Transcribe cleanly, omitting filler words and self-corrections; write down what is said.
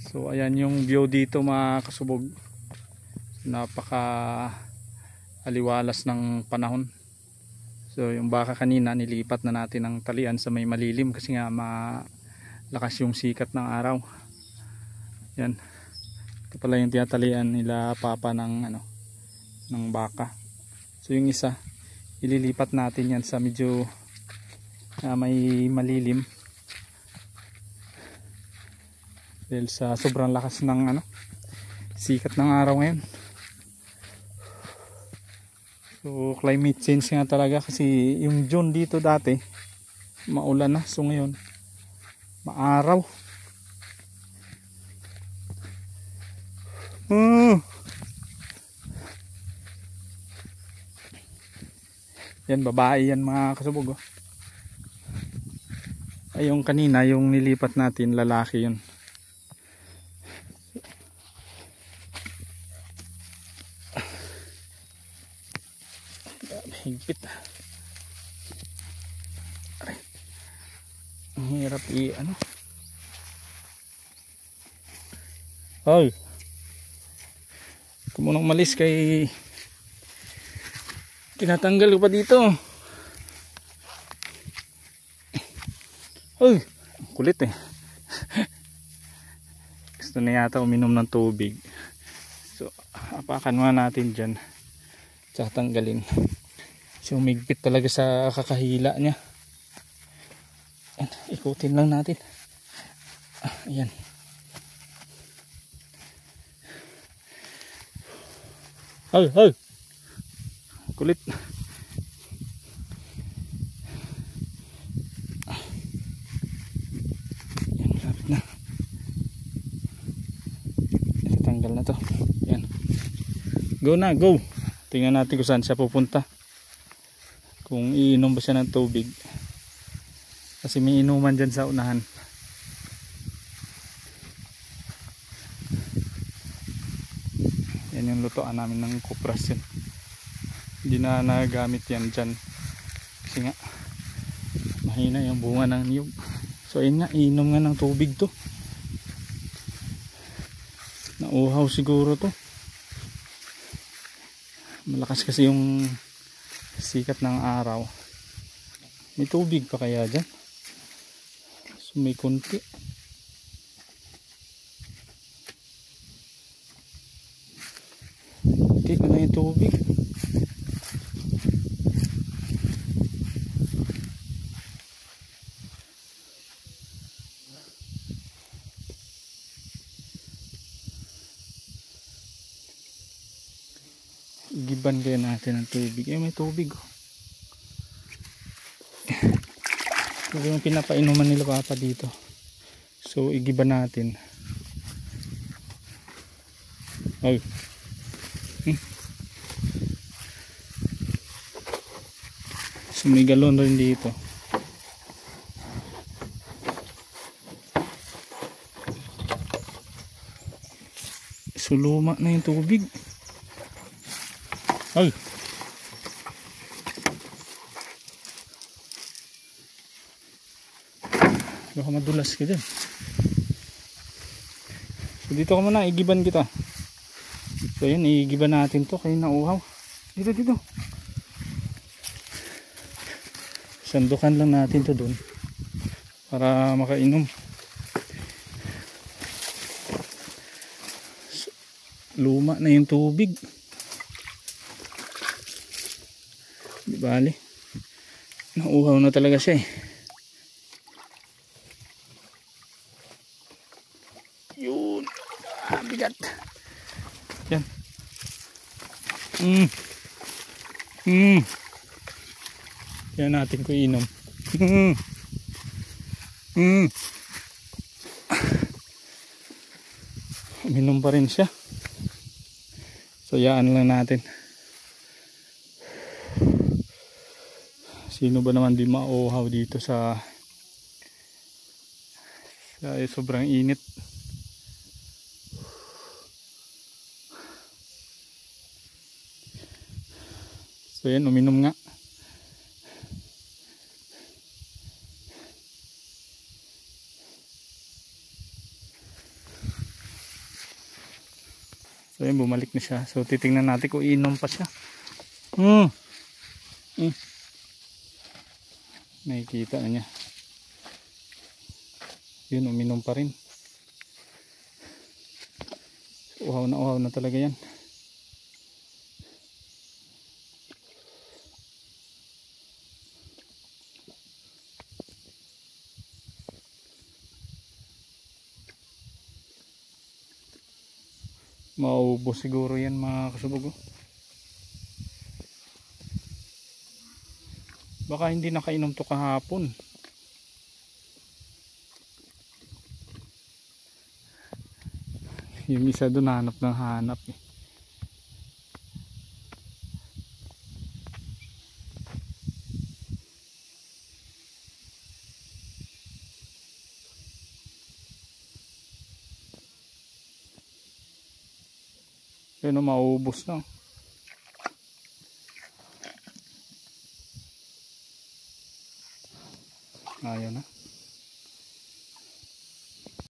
So ayan yung view dito mga kasubog. Napaka aliwalas ng panahon. So yung baka kanina nilipat na natin ng talian sa may malilim kasi nga malakas yung sikat ng araw. Yan. Ito pala yung tinatalian nila papa ng ng baka. So yung isa ililipat natin yan sa medyo may malilim. Dahil sa sobrang lakas ng sikat ng araw ngayon. So climate change nga talaga kasi yung June dito dati maulan na, so ngayon maaraw. Yan, babae yan mga kasubog. Ay yung kanina yung nilipat natin lalaki yun. Higpit. Ang hirap Hoy. Kumunang malis kay tinatanggal ko pa dito. Hoy, kulit Gusto na yata uminom ng tubig. So, apakan muna natin dyan. Tsaka tanggalin. So umigpit talaga sa kakahila niya. Ikutin lang natin. Ayan. Hoy. Kulit. Ayan, lapit na. Tanggal na to. Ayan. Go na, go. Tingnan natin kung saan siya pupunta. Kung iinom ba siya ng tubig. Kasi may inuman dyan sa unahan. Yan yung lutoan namin ng kupras yun. Hindi na nagamit yan dyan. Kasi nga mahina yung bunga ng niyog. So ayun nga, iinom nga ng tubig to. Nauhaw siguro to. Malakas kasi yung sikat ng araw. May tubig pa kaya dyan? So may konti. Konti na lang yung tubig. Igiban kaya natin ang tubig. May tubig Ito yung pinapainuman nila papa dito. So igiban natin. So may galon rin dito. So luma na yung tubig. Baka madulas ka dyan. So dito ka muna, igiban kita. So yun, igiban natin to kaya nauhaw. Dito. Sandukan lang natin to dun para makainom. So, luma na yung tubig. Di bali. Nauhaw na talaga siya Yun. Bigat. Yan. Yan natin ko inom. Uminom pa rin siya. So yaan lang natin. Sino ba naman di mauhaw dito sa sobrang init. So yan, uminom nga. So yun, bumalik na siya. So titingnan natin kung inom pa siya. Hmm. Nakikita na niya. Yun, uminom pa rin. Uhaw na talaga yan. Maubos siguro yan mga kasubog. Baka hindi nakainom to kahapon. Yung isa doon hanap ng hanap eh. Pero maubos na. Ayan na.